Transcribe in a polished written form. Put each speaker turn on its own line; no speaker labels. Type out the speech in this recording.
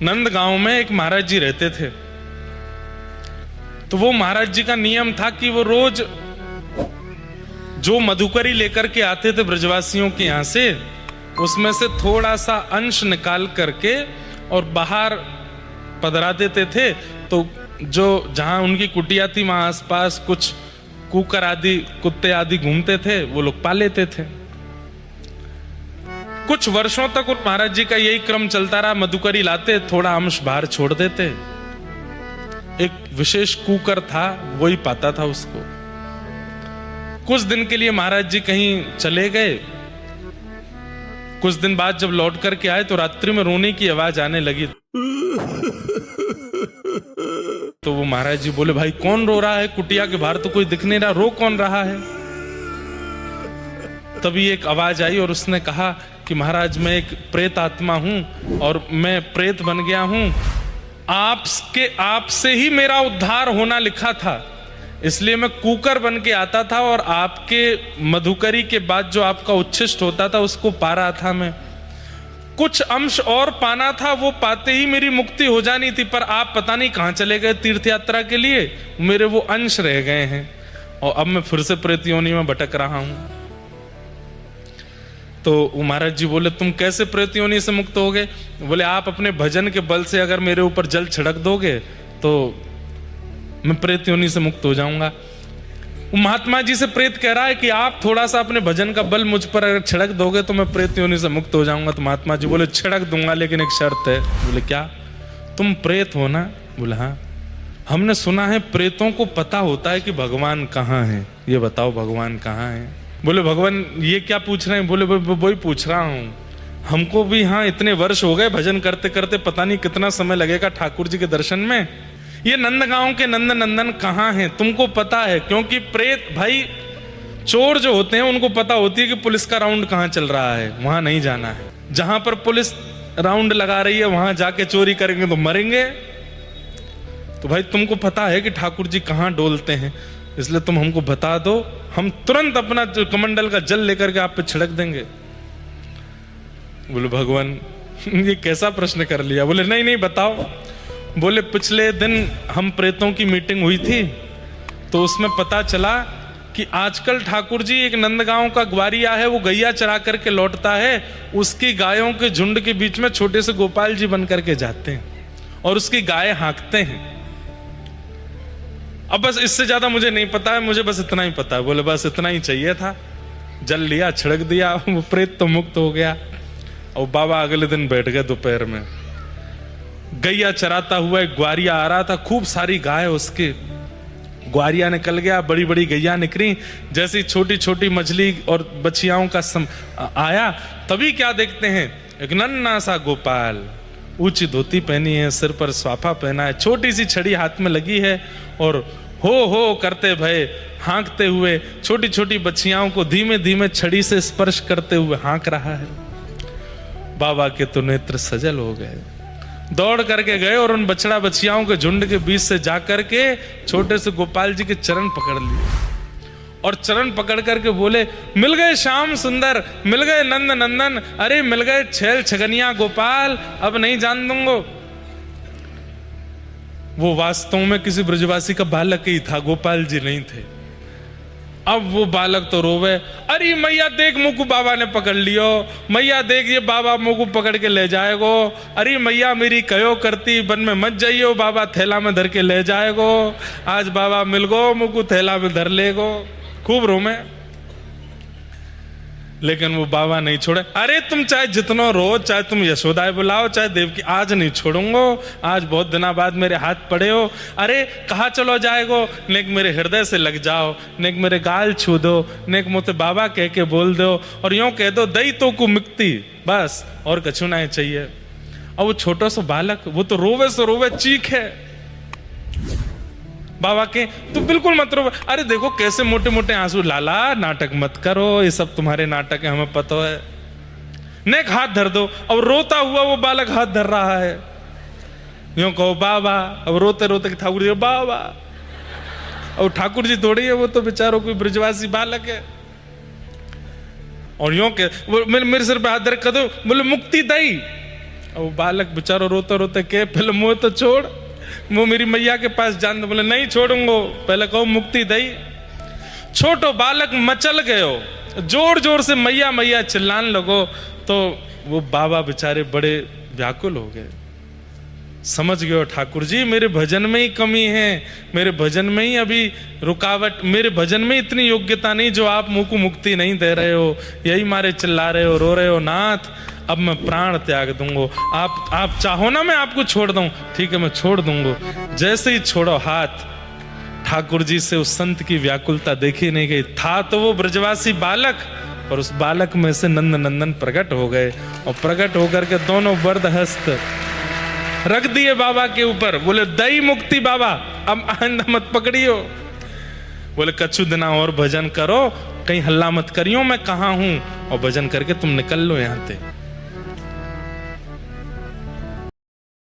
नंद गांव में एक महाराज जी रहते थे। तो वो महाराज जी का नियम था कि वो रोज जो मधुकरी लेकर के आते थे ब्रजवासियों के यहां से, उसमें से थोड़ा सा अंश निकाल करके और बाहर पधरा देते थे। तो जो जहां उनकी कुटिया थी वहां आसपास कुछ कुकर आदि कुत्ते आदि घूमते थे, वो लोग पा लेते थे। कुछ वर्षों तक उन महाराज जी का यही क्रम चलता रहा। मधुकरी लाते, थोड़ा अंश बाहर छोड़ देते। एक विशेष कुकर था, वही पाता था उसको। कुछ दिन के लिए महाराज जी कहीं चले गए। कुछ दिन बाद जब लौट करके आए तो रात्रि में रोने की आवाज आने लगी। तो वो महाराज जी बोले, भाई कौन रो रहा है? कुटिया के बाहर तो कोई दिख नहीं रहा, रो कौन रहा है? तभी एक आवाज आई और उसने कहा कि महाराज मैं एक प्रेत आत्मा हूं और मैं प्रेत बन गया हूं। आपसे ही मेरा उद्धार होना लिखा था, इसलिए मैं कुकर बन के आता था और आपके मधुकरी के बाद जो आपका उच्छिष्ट होता था उसको पा रहा था। मैं कुछ अंश और पाना था, वो पाते ही मेरी मुक्ति हो जानी थी, पर आप पता नहीं कहां चले गए तीर्थ यात्रा के लिए, मेरे वो अंश रह गए हैं और अब मैं फिर से प्रेत योनि में भटक रहा हूं। तो महाराज जी बोले, तुम कैसे प्रेत योनि से मुक्त हो गए? बोले, आप अपने भजन के बल से अगर मेरे ऊपर जल छिड़क दोगे तो मैं प्रेत योनि से मुक्त हो जाऊंगा। महात्मा जी से प्रेत कह रहा है कि आप थोड़ा सा अपने भजन का बल मुझ पर अगर छिड़क दोगे तो मैं प्रेत योनि से मुक्त हो जाऊंगा। तो महात्मा जी बोले, छिड़क दूंगा लेकिन एक शर्त है। बोले, क्या? तुम प्रेत हो ना? बोले, हाँ। हमने सुना है प्रेतों को पता होता है कि भगवान कहाँ है, ये बताओ भगवान कहाँ है? बोले, भगवान ये क्या पूछ रहे हैं? बोले, वही पूछ रहा हूं, हमको भी हाँ इतने वर्ष हो गए भजन करते करते, पता नहीं कितना समय लगेगा ठाकुर जी के दर्शन में। ये नंदगांव के नंद नंदन कहाँ हैं तुमको पता है? क्योंकि प्रेत भाई चोर जो होते हैं उनको पता होती है कि पुलिस का राउंड कहाँ चल रहा है, वहां नहीं जाना है। जहां पर पुलिस राउंड लगा रही है वहां जाके चोरी करेंगे तो मरेंगे। तो भाई तुमको पता है कि ठाकुर जी कहाँ डोलते हैं, इसलिए तुम हमको बता दो, हम तुरंत अपना कमंडल का जल लेकर के आप पे छिड़क देंगे। बोले, भगवान ये कैसा प्रश्न कर लिया? बोले, नहीं नहीं बताओ। बोले, पिछले दिन हम प्रेतों की मीटिंग हुई थी तो उसमें पता चला कि आजकल ठाकुर जी एक नंदगांव का ग्वारिया है, वो गैया चरा करके लौटता है, उसकी गायों के झुंड के बीच में छोटे से गोपाल जी बन करके जाते हैं और उसकी गाय हाँकते हैं। अब बस इससे ज्यादा मुझे नहीं पता है, मुझे बस इतना ही पता है। बोले, बस इतना ही चाहिए था। जल लिया, छिड़क दिया, वो प्रेत तो मुक्त हो गया। और बाबा अगले दिन बैठ गए दोपहर में। गैया चराता हुआ एक ग्वारिया आ रहा था, खूब सारी गाय उसके। ग्वारिया निकल गया, बड़ी बड़ी गैया निकली। जैसी छोटी छोटी मछली और बछियाओं का आया, तभी क्या देखते हैं, एक नन्हा सा गोपाल, ऊंची धोती पहनी है, सिर पर स्वाफा पहना है, छोटी सी छड़ी हाथ में लगी है और हो करते भय हाँकते हुए छोटी छोटी बछियाओं को धीमे धीमे छड़ी से स्पर्श करते हुए हाँक रहा है। बाबा के तो नेत्र सजल हो गए, दौड़ करके गए और उन बछड़ा बछियाओं के झुंड के बीच से जाकर के छोटे से गोपाल जी के चरण पकड़ लिए और चरण पकड़ करके बोले, मिल गए श्याम सुंदर, मिल गए नंद नंदन, अरे मिल गए छैल छगनिया गोपाल, अब नहीं जान दूंगा। वो वास्तव में किसी ब्रजवासी का बालक ही था, गोपाल जी नहीं थे। अब वो बालक तो रोवे, अरे मैया देख मुकु बाबा ने पकड़ लियो, मैया देख ये बाबा मुकु पकड़ के ले जाएगो, अरे मैया मेरी कयो करती, बन में मत जाइयो, बाबा थैला में धर के ले जाएगो, आज बाबा मिल गो मुकु थैला में धर लेगो। खूब रोमे, लेकिन वो बाबा नहीं छोड़े। अरे तुम चाहे जितना रो, चाहे तुम यशोदाएं बुलाओ, चाहे देवकी, आज नहीं छोड़ूंगो, आज बहुत दिनों बाद मेरे हाथ पड़े हो। अरे कहाँ चलो जाएगो, नेक मेरे हृदय से लग जाओ, नेक मेरे गाल छू दो, नेक मुझे बाबा कह के बोल दो और यूं कह दो, दई तो को मुक्ति, बस और कछु नहीं चाहिए। और वो छोटा सा बालक, वो तो रोवे सो रोवे, चीख है बाबा के, तो बिल्कुल मत रो। अरे देखो कैसे मोटे मोटे आंसू, लाला नाटक मत करो, ये सब तुम्हारे नाटक है, हमें पता है। नेक हाथ धर दो। और रोता हुआ वो बालक हाथ धर रहा है, यूं कहो बाबा, अब रोते रोते ठाकुर जी बाबा, और ठाकुर जी थोड़ी है, वो तो बेचारों कोई ब्रजवासी बालक है। और यूं के मेरे सिर पे हाथ धर कर दो, बोले मुक्ति दई, और वो बालक बेचारो रोते रोते के पहले मुँह तो छोड़, वो मेरी मैया के पास जान दो। बोले नहीं छोड़ूंगो, पहले कहो मुक्ति दई। छोटो बालक मचल गयो, जोर जोर से मैया मैया चिल्लान लगो। तो वो बाबा बेचारे बड़े व्याकुल हो गए। समझ गए ठाकुर जी मेरे भजन में ही कमी है, मेरे भजन में ही अभी रुकावट, मेरे भजन में इतनी योग्यता नहीं जो आप मुझ को मुक्ति नहीं दे रहे हो, यही मारे चिल्ला रहे हो, रो रहे हो। नाथ अब मैं प्राण त्याग दूंगो, आप चाहो ना मैं आपको छोड़ दूं, ठीक है मैं छोड़ दूंगो। जैसे ही छोड़ो हाथ, ठाकुर जी से उस संत की व्याकुलता देखी नहीं गई। था तो वो ब्रजवासी बालक, और उस बालक में से नंद नंदन प्रकट हो गए, और प्रकट होकर के दोनों वरद हस्त रख दिए बाबा के ऊपर। बोले दई मुक्ति बाबा, अब आइंदा मत पकड़ियो। बोले कछु दिना और भजन करो, कहीं हल्ला मत करियो, मैं कहाँ हूं, और भजन करके तुम निकल लो यहां से।